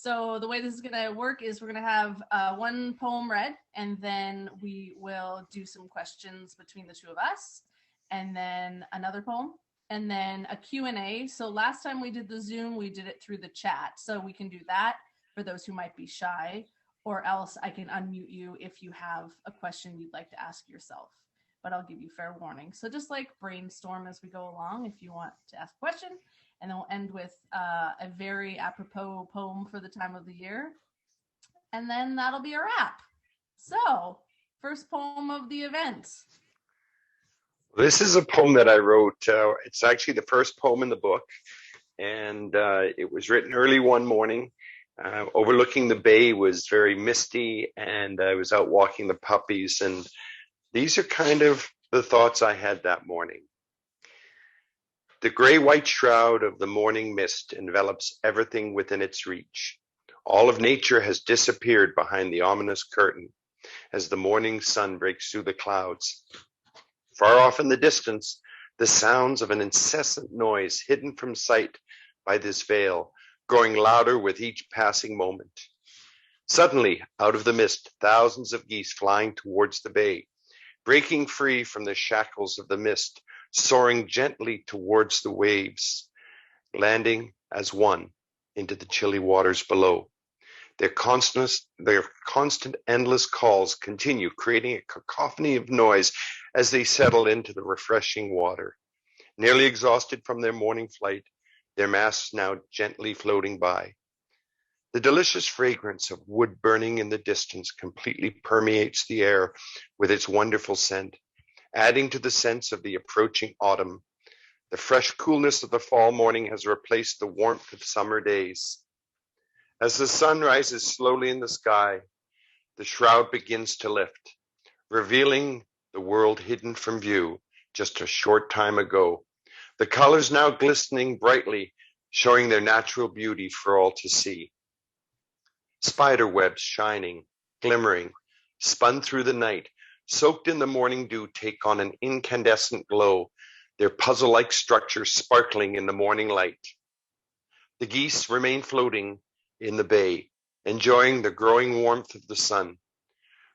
So the way this is going to work is we're going to have one poem read, and then we will do some questions between the two of us, and then another poem, and then a Q&A. So last time we did the Zoom, we did it through the chat. So we can do that for those who might be shy, or else I can unmute you if you have a question you'd like to ask yourself. But I'll give you fair warning. So just like brainstorm as we go along if you want to ask a question. And then we'll end with a very apropos poem for the time of the year. And then that'll be a wrap. So, first poem of the event. This is a poem that I wrote. It's actually the first poem in the book. And it was written early one morning. Overlooking the bay was very misty, and I was out walking the puppies. And these are kind of the thoughts I had that morning. The gray-white shroud of the morning mist envelops everything within its reach. All of nature has disappeared behind the ominous curtain as the morning sun breaks through the clouds. Far off in the distance, the sounds of an incessant noise hidden from sight by this veil, growing louder with each passing moment. Suddenly, out of the mist, thousands of geese flying towards the bay, breaking free from the shackles of the mist, soaring gently towards the waves, landing as one into the chilly waters below. Their constant endless calls continue, creating a cacophony of noise as they settle into the refreshing water. Nearly exhausted from their morning flight, their masts now gently floating by. The delicious fragrance of wood burning in the distance completely permeates the air with its wonderful scent, adding to the sense of the approaching autumn. The fresh coolness of the fall morning has replaced the warmth of summer days. As the sun rises slowly in the sky, the shroud begins to lift, revealing the world hidden from view just a short time ago. The colors now glistening brightly, showing their natural beauty for all to see. Spider webs shining, glimmering, spun through the night, soaked in the morning dew, take on an incandescent glow, their puzzle-like structure sparkling in the morning light. The geese remain floating in the bay, enjoying the growing warmth of the sun,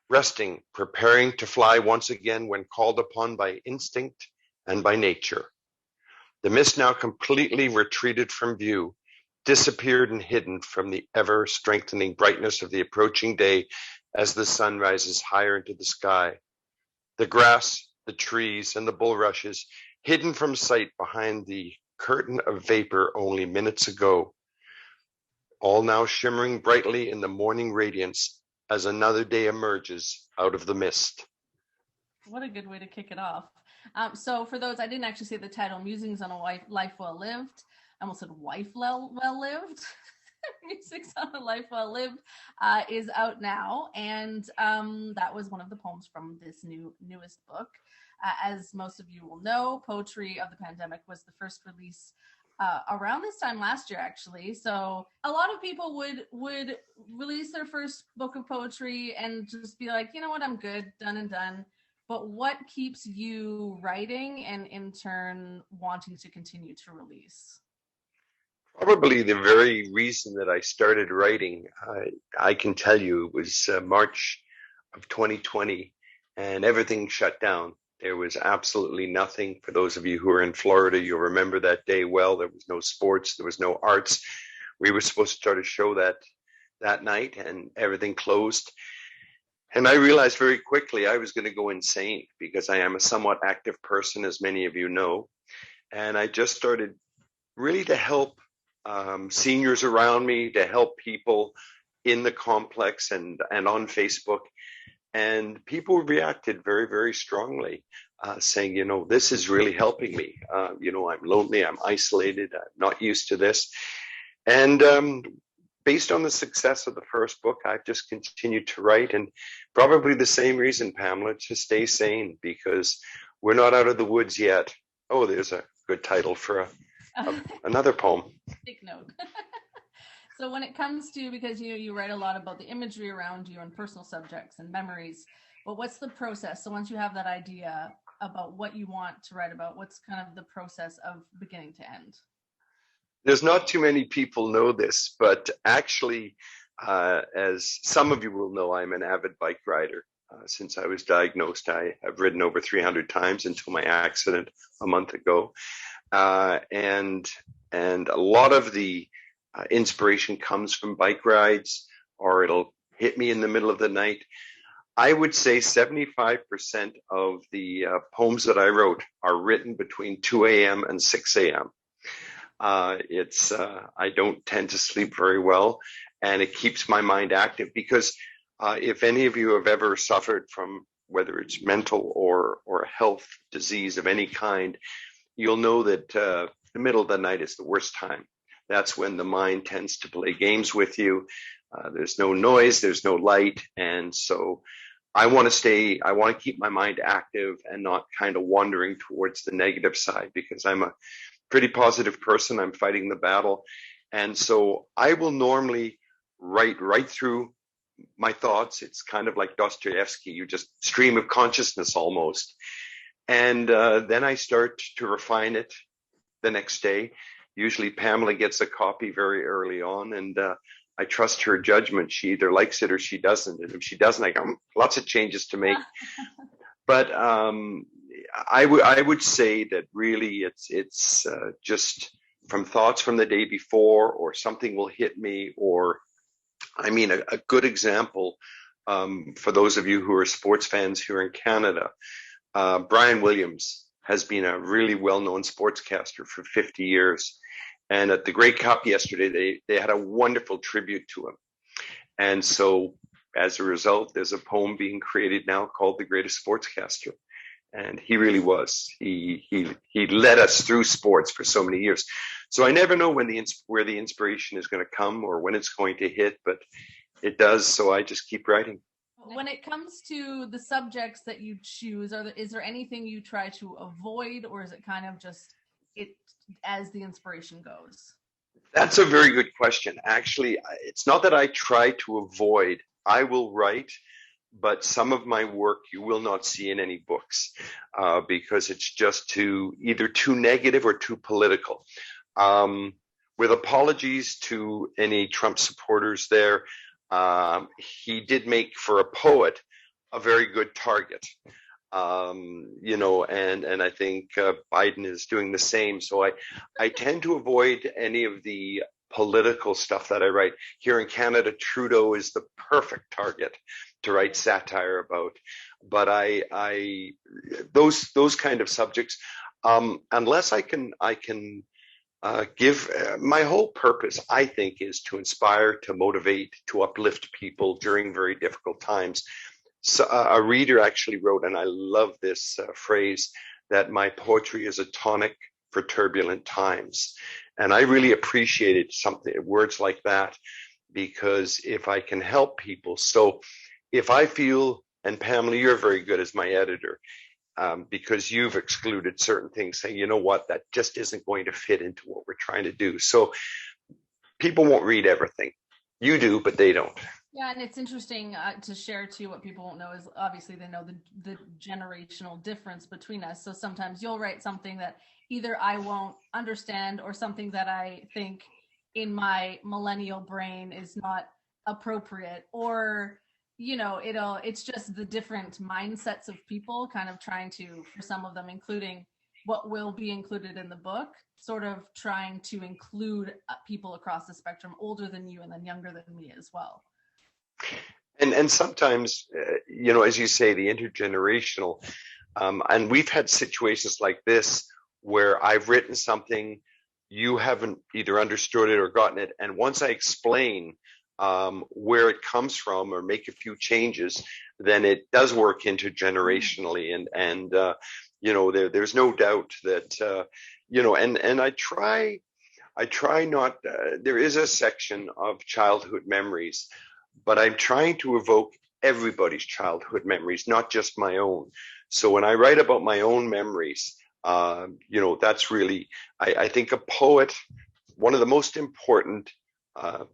resting, preparing to fly once again when called upon by instinct and by nature. The mist now completely retreated from view, disappeared and hidden from the ever-strengthening brightness of the approaching day as the sun rises higher into the sky. The grass, the trees, and the bulrushes hidden from sight behind the curtain of vapor only minutes ago, all now shimmering brightly in the morning radiance as another day emerges out of the mist. What a good way to kick it off. So for those, I didn't actually say the title, Musings on a Life Well Lived. I almost said wife well lived. Musings on a Life Well Lived is out now, and that was one of the poems from this newest book. As most of you will know, Poetry of the Pandemic was the first release around this time last year, actually. So a lot of people would release their first book of poetry and just be like, you know what, I'm good, done and done. But what keeps you writing and in turn wanting to continue to release? Probably the very reason that I started writing, I can tell you, it was March of 2020, and everything shut down. There was absolutely nothing. For those of you who are in Florida, you'll remember that day well. There was no sports, there was no arts. We were supposed to start a show that night, and everything closed. And I realized very quickly I was going to go insane because I am a somewhat active person, as many of you know. And I just started really to help seniors around me, to help people in the complex and on Facebook. And people reacted very, very strongly, saying, you know, this is really helping me. You know, I'm lonely, I'm isolated, I'm not used to this. And based on the success of the first book, I've just continued to write, and probably the same reason, Pamela, to stay sane, because we're not out of the woods yet. Oh, there's a good title for another poem. Take note. So when it comes to, because you write a lot about the imagery around you and personal subjects and memories, but what's the process? So once you have that idea about what you want to write about, what's kind of the process of beginning to end? There's not too many people know this, but actually, as some of you will know, I'm an avid bike rider. Since I was diagnosed, I have ridden over 300 times until my accident a month ago. And a lot of the inspiration comes from bike rides, or it'll hit me in the middle of the night. I would say 75% of the poems that I wrote are written between 2 a.m. and 6 a.m. It's I don't tend to sleep very well, and it keeps my mind active because if any of you have ever suffered from whether it's mental or health disease of any kind, you'll know that the middle of the night is the worst time. That's when the mind tends to play games with you. There's no noise, there's no light, and so I want to keep my mind active and not kind of wandering towards the negative side because I'm a pretty positive person. I'm fighting the battle. And so I will normally write right through my thoughts. It's kind of like Dostoevsky, you just stream of consciousness almost. And then I start to refine it the next day. Usually Pamela gets a copy very early on, and I trust her judgment. She either likes it or she doesn't. And if she doesn't, I go, lots of changes to make. But I would say that really it's just from thoughts from the day before, or something will hit me, or I mean a good example for those of you who are sports fans here in Canada. Brian Williams has been a really well-known sportscaster for 50 years. And at the Grey Cup yesterday, they had a wonderful tribute to him. And so as a result, there's a poem being created now called The Greatest Sportscaster. And he really was. He led us through sports for so many years. So I never know where the inspiration is going to come or when it's going to hit, but it does. So I just keep writing. When it comes to the subjects that you choose, is there anything you try to avoid, or is it kind of just it as the inspiration goes? That's a very good question. Actually, it's not that I try to avoid. I will write, but some of my work you will not see in any books because it's just either too negative or too political. With apologies to any Trump supporters there, he did make for a poet a very good target. And I think Biden is doing the same. So I tend to avoid any of the political stuff that I write. Here in Canada, Trudeau is the perfect target to write satire about. But those kind of subjects, unless I can give my whole purpose, I think, is to inspire, to motivate, to uplift people during very difficult times. So, a reader actually wrote, and I love this phrase, that my poetry is a tonic for turbulent times. And I really appreciated words like that, because if I can help people, so if I feel, and Pamela, you're very good as my editor, because you've excluded certain things, saying, you know what, that just isn't going to fit into what we're trying to do. So people won't read everything. You do, but they don't. Yeah, and it's interesting to share too. What people won't know is obviously they know the generational difference between us. So sometimes you'll write something that either I won't understand, or something that I think in my millennial brain is not appropriate, or it's just the different mindsets of people kind of trying to, for some of them, including what will be included in the book, sort of trying to include people across the spectrum, older than you and then younger than me as well. And sometimes, as you say, the intergenerational, and we've had situations like this where I've written something, you haven't either understood it or gotten it, and once I explain where it comes from or make a few changes, then it does work intergenerationally, and there's no doubt that and I try not. There is a section of childhood memories, but I'm trying to evoke everybody's childhood memories, not just my own. So when I write about my own memories, that's really, I think a poet, one of the most important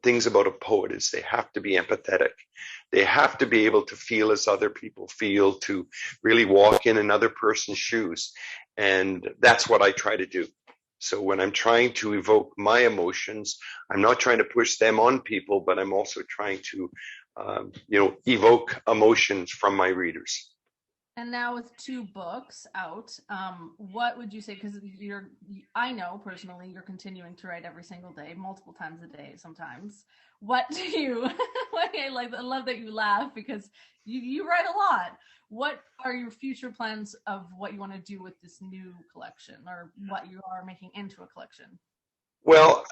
things about a poet is they have to be empathetic. They have to be able to feel as other people feel, to really walk in another person's shoes. And that's what I try to do. So when I'm trying to evoke my emotions, I'm not trying to push them on people, but I'm also trying to, evoke emotions from my readers. And now with two books out, what would you say? Because I know personally, you're continuing to write every single day, multiple times a day, sometimes. What do you? I love that you laugh because you write a lot. What are your future plans of what you want to do with this new collection, or what you are making into a collection? Well,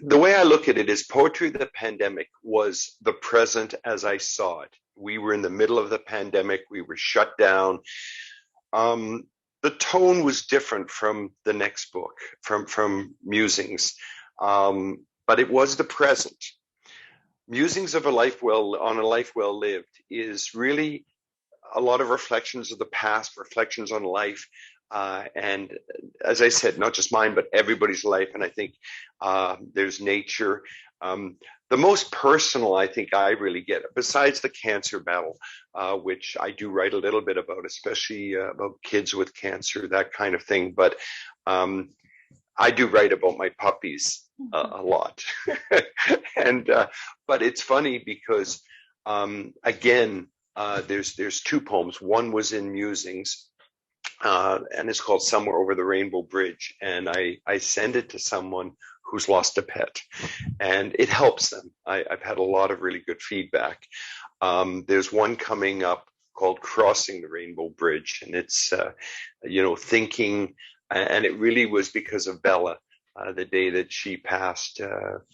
the way I look at it is poetry of the pandemic was the present as I saw it. We were in the middle of the pandemic. We were shut down. Um, the tone was different from the next book, from Musings, but it was the present. Musings of a life well on a life well lived is really a lot of reflections of the past, reflections on life, and as I said, not just mine, but everybody's life. And I think there's nature. The most personal, I think, I really get, besides the cancer battle, which I do write a little bit about, especially about kids with cancer, that kind of thing. But I do write about my puppies a lot, and but it's funny because again, there's two poems. One was in Musings, and it's called Somewhere Over the Rainbow Bridge. And I send it to someone who's lost a pet, and it helps them. I've had a lot of really good feedback. There's one coming up called Crossing the Rainbow Bridge, and it's thinking, and it really was because of Bella. The day that she passed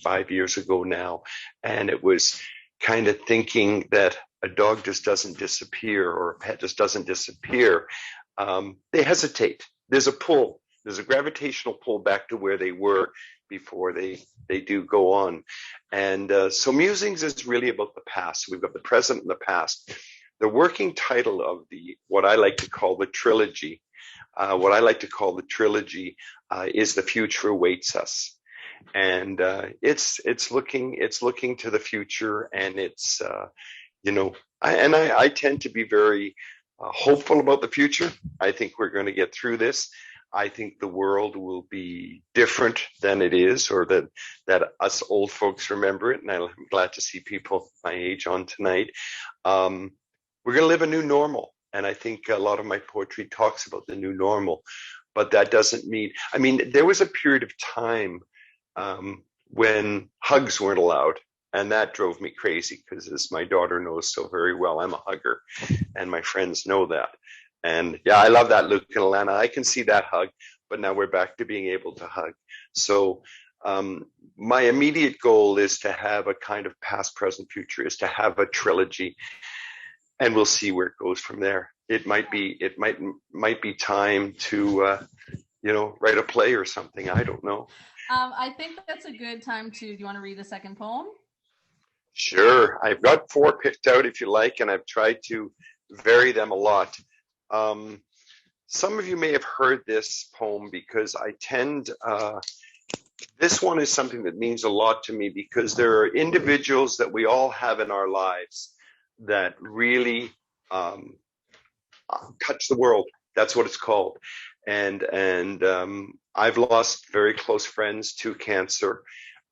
5 years ago now, and it was kind of thinking that a dog just doesn't disappear or a pet just doesn't disappear. They hesitate. There's a pull. There's a gravitational pull back to where they were before they do go on. And so Musings is really about the past. We've got the present and the past. The working title of what I like to call the trilogy, is The Future Awaits Us. And it's looking to the future, and it's I tend to be very hopeful about the future. I think we're going to get through this. I think the world will be different than it is, or that us old folks remember it. And I'm glad to see people my age on tonight. We're going to live a new normal. And I think a lot of my poetry talks about the new normal. But that doesn't mean, there was a period of time when hugs weren't allowed. And that drove me crazy because, as my daughter knows so very well, I'm a hugger, and my friends know that. And yeah, I love that, Luke and Alana. I can see that hug, but now we're back to being able to hug. So my immediate goal is to have a kind of past, present, future, is to have a trilogy, and we'll see where it goes from there. It might be time to write a play or something. I don't know. I think that's a good time to. Do you want to read a second poem? Sure. I've got 4 picked out if you like, and I've tried to vary them a lot. Some of you may have heard this poem because this one is something that means a lot to me, because there are individuals that we all have in our lives that really touch the world. That's what it's called. And I've lost very close friends to cancer,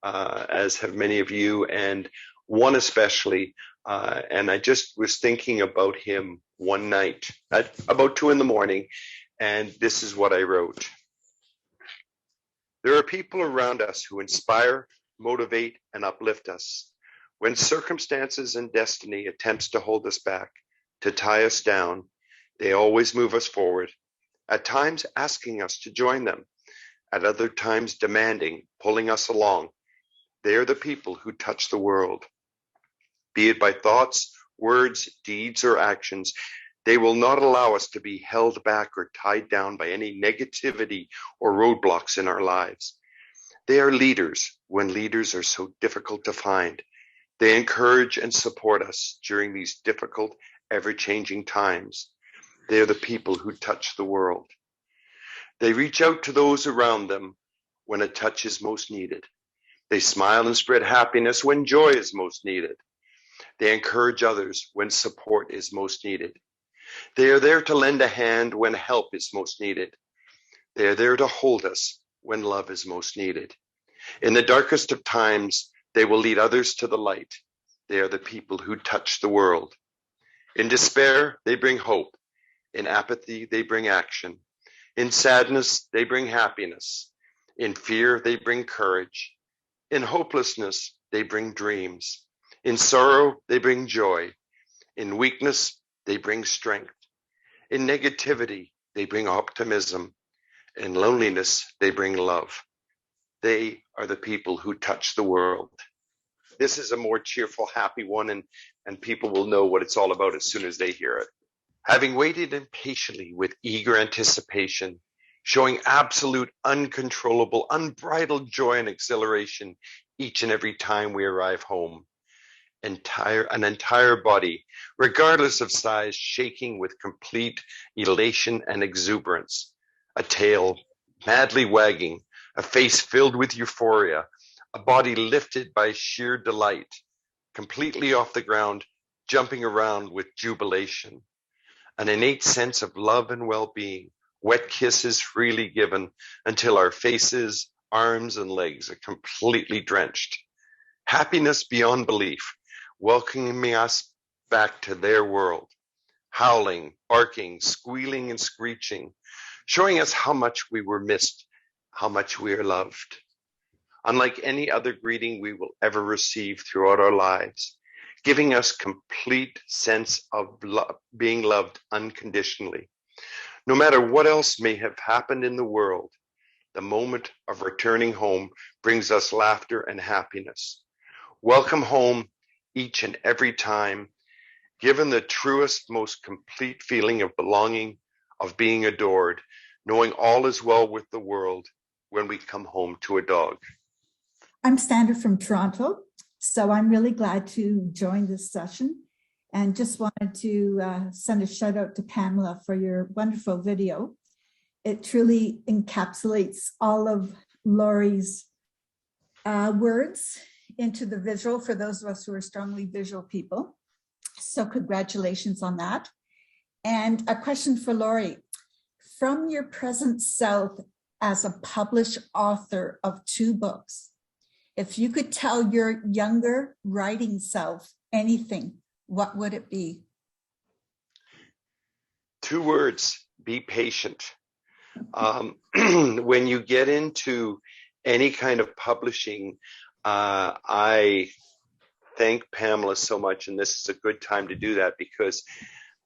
as have many of you, and one especially. And I just was thinking about him one night at about 2 a.m, and this is what I wrote. There are people around us who inspire, motivate, and uplift us. When circumstances and destiny attempts to hold us back, to tie us down, they always move us forward, at times asking us to join them, at other times demanding, pulling us along. They are the people who touch the world. Be it by thoughts, words, deeds, or actions, they will not allow us to be held back or tied down by any negativity or roadblocks in our lives. They are leaders when leaders are so difficult to find. They encourage and support us during these difficult, ever-changing times. They are the people who touch the world. They reach out to those around them when a touch is most needed. They smile and spread happiness when joy is most needed. They encourage others when support is most needed. They are there to lend a hand when help is most needed. They are there to hold us when love is most needed. In the darkest of times, they will lead others to the light. They are the people who touch the world. In despair, they bring hope. In apathy, they bring action. In sadness, they bring happiness. In fear, they bring courage. In hopelessness, they bring dreams. In sorrow, they bring joy. In weakness, they bring strength. In negativity, they bring optimism. In loneliness, they bring love. They are the people who touch the world. This is a more cheerful, happy one, and people will know what it's all about as soon as they hear it. Having waited impatiently with eager anticipation, showing absolute, uncontrollable, unbridled joy and exhilaration each and every time we arrive home. An entire body, regardless of size, shaking with complete elation and exuberance. A tail madly wagging, a face filled with euphoria, a body lifted by sheer delight, completely off the ground, jumping around with jubilation. An innate sense of love and well-being, wet kisses freely given until our faces, arms, and legs are completely drenched. Happiness beyond belief, welcoming us back to their world, howling, barking, squealing, and screeching, showing us how much we were missed, how much we are loved. Unlike any other greeting we will ever receive throughout our lives, giving us complete sense of being loved unconditionally. No matter what else may have happened in the world, the moment of returning home brings us laughter and happiness. Welcome home each and every time, given the truest, most complete feeling of belonging, of being adored, knowing all is well with the world when we come home to a dog. I'm Sandra from Toronto, so I'm really glad to join this session and just wanted to send a shout out to Pamela for your wonderful video. It truly encapsulates all of Laurie's words into the visual for those of us who are strongly visual people. So congratulations on that. And a question for Laurie. From your present self as a published author of 2 books, if you could tell your younger writing self anything, what would it be? 2 words, be patient. When you get into any kind of publishing, I thank Pamela so much, and this is a good time to do that because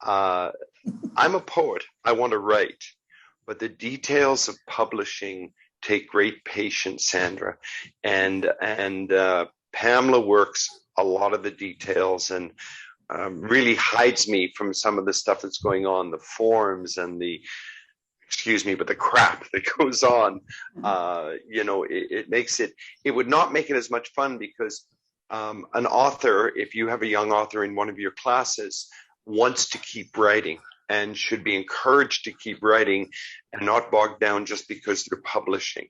I'm a poet. I want to write, but the details of publishing take great patience, Sandra, and Pamela works a lot of the details and really hides me from some of the stuff that's going on, the forms and the crap that goes on. It makes it would not make it as much fun because an author, if you have a young author in one of your classes, wants to keep writing and should be encouraged to keep writing and not bogged down just because they're publishing.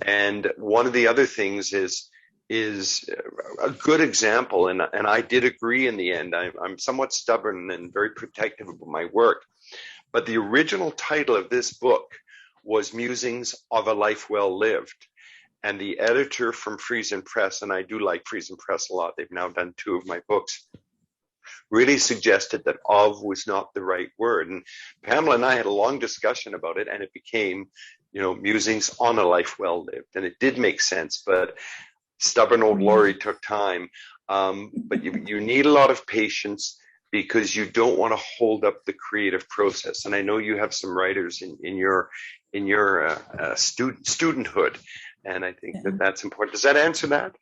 And one of the other things is a good example, and I did agree in the end. I'm somewhat stubborn and very protective of my work, but the original title of this book was Musings of a Life Well Lived. And the editor from Friesen Press, and I do like Friesen Press a lot, they've now done 2 of my books, really suggested that of was not the right word. And Pamela and I had a long discussion about it, and it became, Musings on a Life Well Lived. And it did make sense, but stubborn old Laurie took time. But you need a lot of patience because you don't want to hold up the creative process. And I know you have some writers in your studenthood, and I think that's important. Does that answer that?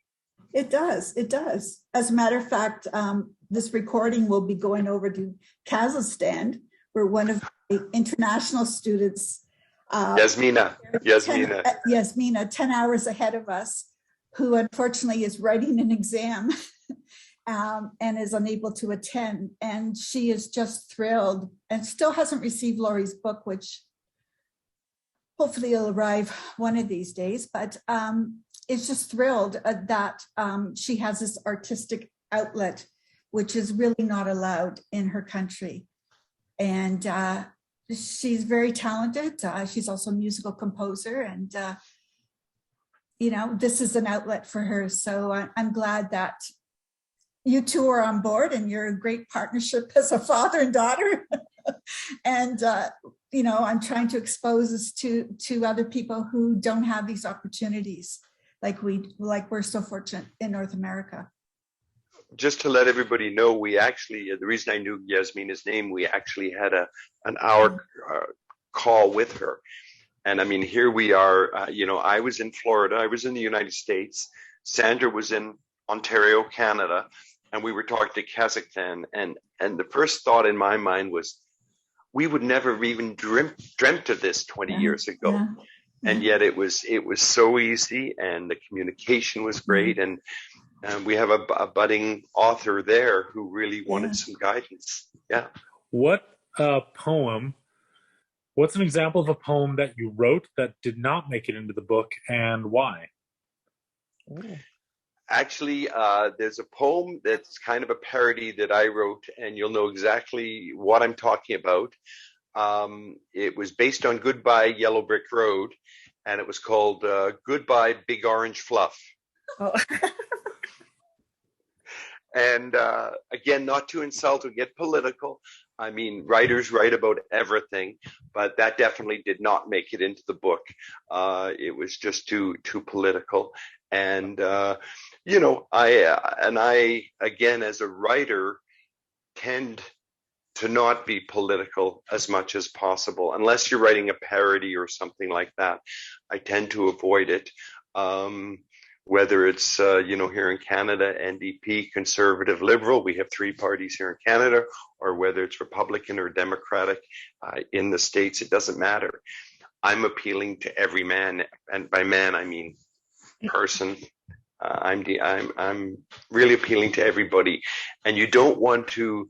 It does. It does. As a matter of fact, this recording will be going over to Kazakhstan, where one of the international students, Yasmina, 10 hours ahead of us, who unfortunately is writing an exam and is unable to attend. And she is just thrilled and still hasn't received Laurie's book, which hopefully will arrive one of these days, but is just thrilled that she has this artistic outlet, which is really not allowed in her country. And she's very talented. She's also a musical composer, and this is an outlet for her. So I'm glad that you two are on board and you're a great partnership as a father and daughter. And, I'm trying to expose us to other people who don't have these opportunities like we're so fortunate in North America. Just to let everybody know, we actually, the reason I knew Yasmina's name, we actually had an hour call with her. And I mean, here we are, I was in Florida, I was in the United States, Sandra was in Ontario, Canada, and we were talking to Kazakhstan. And the first thought in my mind was, we would never have even dreamt of this 20 years ago. Yeah. And yet it was so easy, and the communication was great. And we have a budding author there who really wanted some guidance. Yeah. What's an example of a poem that you wrote that did not make it into the book, and why? Actually, there's a poem that's kind of a parody that I wrote, and you'll know exactly what I'm talking about. It was based on Goodbye Yellow Brick Road, and it was called Goodbye Big Orange Fluff. Oh. And again, not to insult or get political. I mean, writers write about everything, but that definitely did not make it into the book. It was just too political. And, I, again, as a writer, tend to not be political as much as possible, unless you're writing a parody or something like that. I tend to avoid it. Whether it's, here in Canada, NDP, Conservative, Liberal, we have three parties here in Canada, or whether it's Republican or Democratic in the States, it doesn't matter. I'm appealing to every man, and by man, I mean person. I'm really appealing to everybody, and you don't want to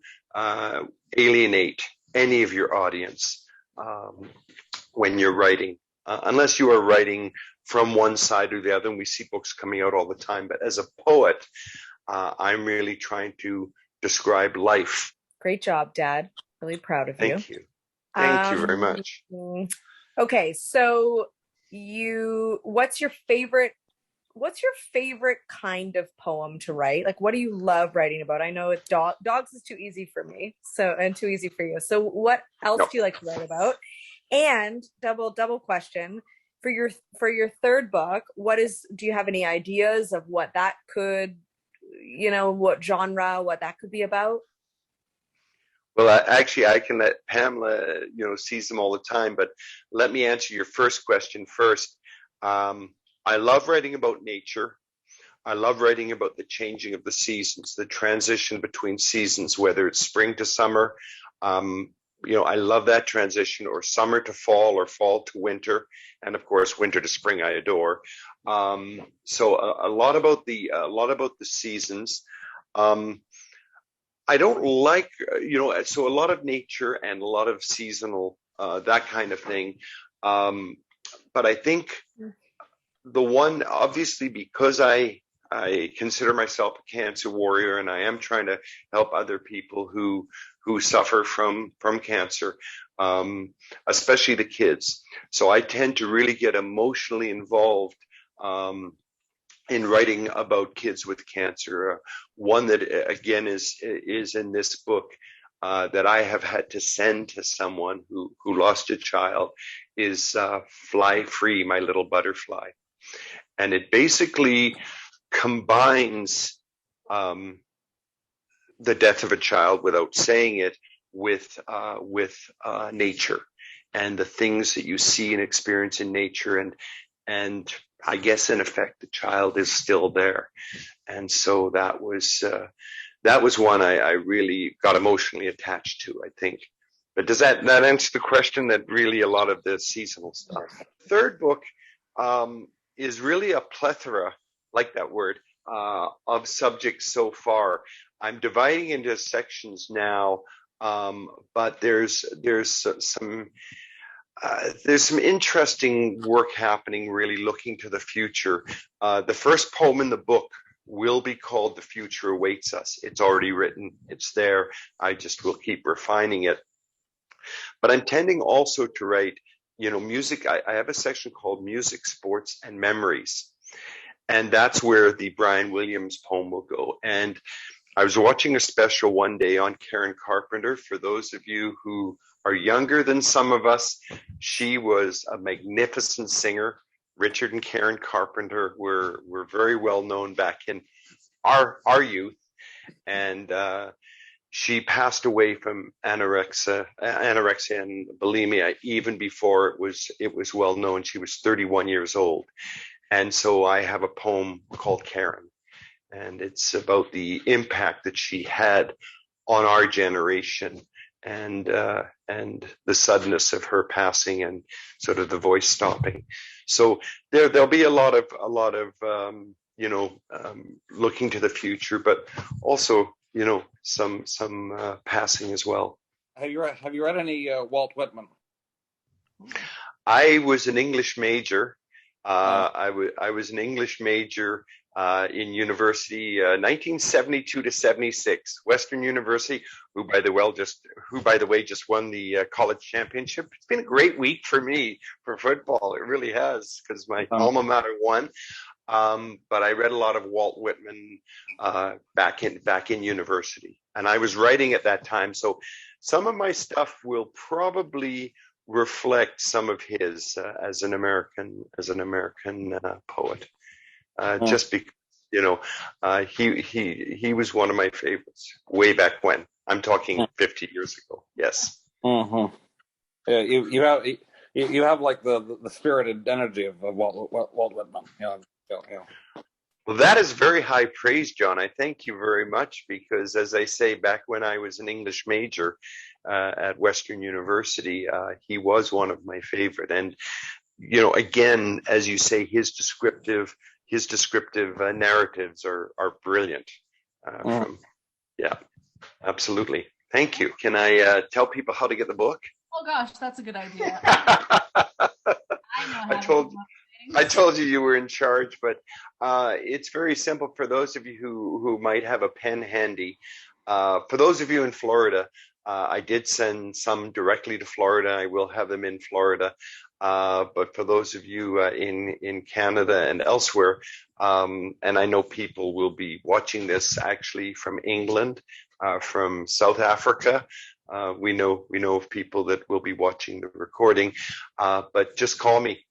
alienate any of your audience when you're writing, unless you are writing from one side or the other, and we see books coming out all the time. But as a poet, I'm really trying to describe life. Great job, Dad. Really proud of you. Thank you. Thank you very much. Okay, so what's your favorite kind of poem to write? Like, what do you love writing about? I know dogs is too easy for me, and too easy for you. So what else do you like to write about? And double question, for your third book, do you have any ideas of what that could, what genre, what that could be about? Well, actually, I can let Pamela, sees them all the time, but let me answer your first question first. I love writing about nature. I love writing about the changing of the seasons, the transition between seasons, whether it's spring to summer. I love that transition, or summer to fall, or fall to winter, and of course winter to spring I adore. So a lot about the seasons. I don't like, so a lot of nature and a lot of seasonal, that kind of thing. But I think the one, obviously, because I consider myself a cancer warrior, and I am trying to help other people who suffer from cancer, especially the kids. So I tend to really get emotionally involved in writing about kids with cancer. One that, again, is in this book that I have had to send to someone who lost a child is Fly Free, My Little Butterfly. And it basically combines the death of a child, without saying it, with nature and the things that you see and experience in nature, and I guess in effect the child is still there. And so that was one I really got emotionally attached to, I think. But does that answer the question? That really a lot of the seasonal stuff. Third book is really a plethora, like that word, of subjects so far. I'm dividing into sections now, but there's some interesting work happening, really looking to the future. The first poem in the book will be called The Future Awaits Us. It's already written. It's there. I just will keep refining it. But I'm tending also to write, music. I have a section called Music, Sports, and Memories. And that's where the Brian Williams poem will go. And I was watching a special one day on Karen Carpenter. For those of you who are younger than some of us, she was a magnificent singer. Richard and Karen Carpenter were very well known back in our youth. And she passed away from anorexia and bulimia even before it was well known. She was 31 years old. And so I have a poem called Karen, and it's about the impact that she had on our generation, and the suddenness of her passing and sort of the voice stopping. So there'll be a lot of looking to the future, but also some passing as well. Have you read any Walt Whitman? I was an English major. I was an English major in university, 1972 to 76, Western University, who by the way just won the college championship. It's been a great week for me for football. It really has, because my alma mater won. But I read a lot of Walt Whitman back in university, and I was writing at that time. So some of my stuff will probably reflect some of his as an American poet. Just because he was one of my favorites way back when. I'm talking 50 years ago. Yes. Mm-hmm. Yeah, you have like the spirited energy of Walt Whitman. Yeah. Well, that is very high praise, John. I thank you very much, because as I say, back when I was an English major at Western University, he was one of my favorite. And, again, as you say, his descriptive narratives are brilliant. Yeah, absolutely. Thank you. Can I tell people how to get the book? Oh gosh, that's a good idea. I told you were in charge, but it's very simple for those of you who might have a pen handy. For those of you in Florida, I did send some directly to Florida. I will have them in Florida. But for those of you in Canada and elsewhere, and I know people will be watching this actually from England, from South Africa. We know of people that will be watching the recording. But just call me,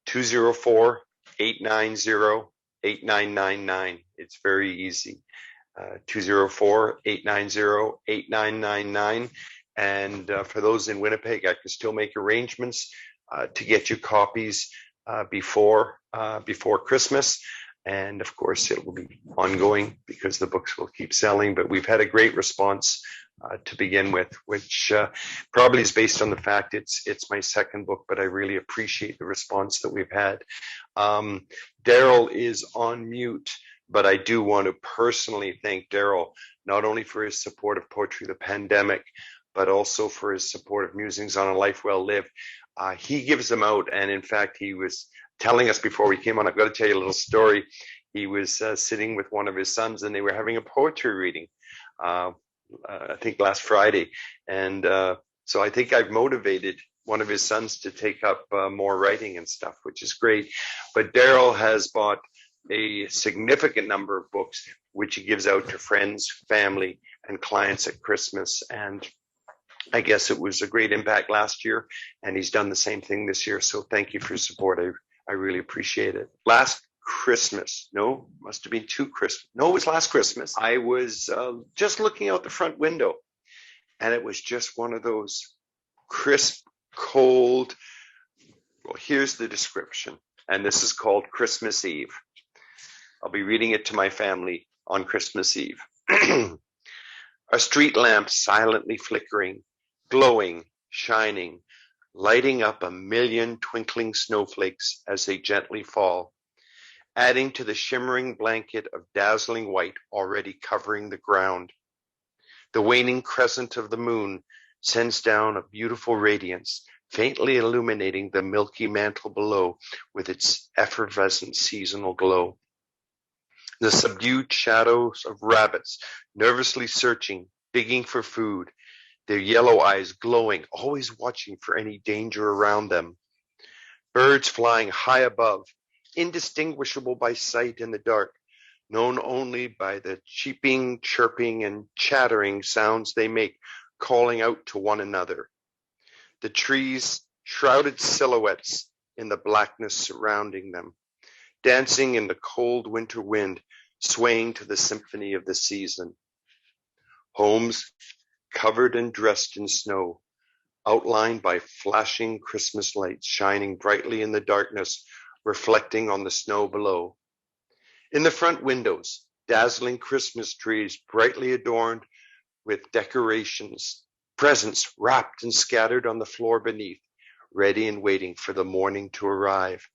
204-890-8999. It's very easy. 204-890-8999. And for those in Winnipeg, I can still make arrangements to get you copies before Christmas. And of course, it will be ongoing because the books will keep selling. But we've had a great response to begin with, which probably is based on the fact it's my second book, but I really appreciate the response that we've had. Daryl is on mute, but I do want to personally thank Daryl, not only for his support of Poetry the Pandemic, but also for his support of Musings on a Life Well Lived. He gives them out, and in fact, he was telling us before we came on, I've got to tell you a little story. He was sitting with one of his sons, and they were having a poetry reading, I think last Friday. And so I think I've motivated one of his sons to take up more writing and stuff, which is great. But Daryl has bought a significant number of books, which he gives out to friends, family, and clients at Christmas. And I guess it was a great impact last year, and he's done the same thing this year. So thank you for your support. I really appreciate it. Last Christmas, no, must have been two Christmas. No, it was last Christmas. I was just looking out the front window, and it was just one of those crisp, cold. Well, here's the description, and this is called Christmas Eve. I'll be reading it to my family on Christmas Eve. A street lamp silently flickering, glowing, shining, lighting up a million twinkling snowflakes as they gently fall, adding to the shimmering blanket of dazzling white already covering the ground. The waning crescent of the moon sends down a beautiful radiance, faintly illuminating the milky mantle below with its effervescent seasonal glow. The subdued shadows of rabbits, nervously searching, digging for food, their yellow eyes glowing, always watching for any danger around them. Birds flying high above, indistinguishable by sight in the dark, known only by the cheeping, chirping, and chattering sounds they make, calling out to one another. The trees, shrouded silhouettes in the blackness surrounding them, dancing in the cold winter wind, swaying to the symphony of the season. Homes covered and dressed in snow, outlined by flashing Christmas lights shining brightly in the darkness, reflecting on the snow below. In the front windows, dazzling Christmas trees brightly adorned with decorations, presents wrapped and scattered on the floor beneath, ready and waiting for the morning to arrive.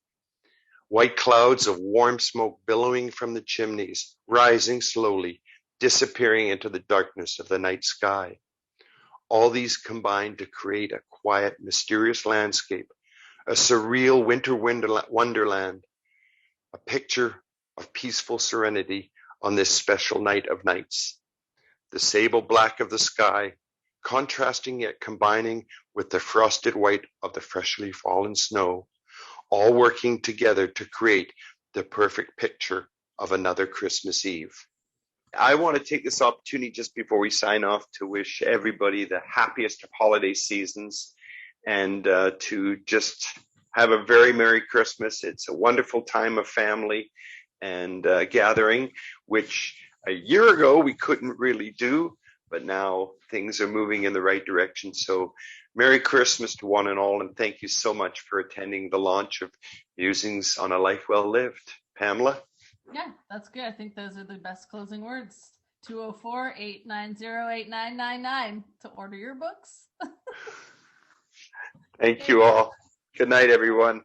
White clouds of warm smoke billowing from the chimneys, rising slowly, disappearing into the darkness of the night sky. All these combine to create a quiet, mysterious landscape, a surreal winter wonderland, a picture of peaceful serenity on this special night of nights. The sable black of the sky, contrasting yet combining with the frosted white of the freshly fallen snow, all working together to create the perfect picture of another Christmas Eve. I want to take this opportunity just before we sign off to wish everybody the happiest of holiday seasons and to just have a very Merry Christmas. It's a wonderful time of family and gathering, which a year ago we couldn't really do, but now things are moving in the right direction. So Merry Christmas to one and all, and thank you so much for attending the launch of Musings on a Life Well Lived. Pamela? Yeah, that's good. I think those are the best closing words. 204-890-8999 to order your books. Thank you all. Good night, everyone.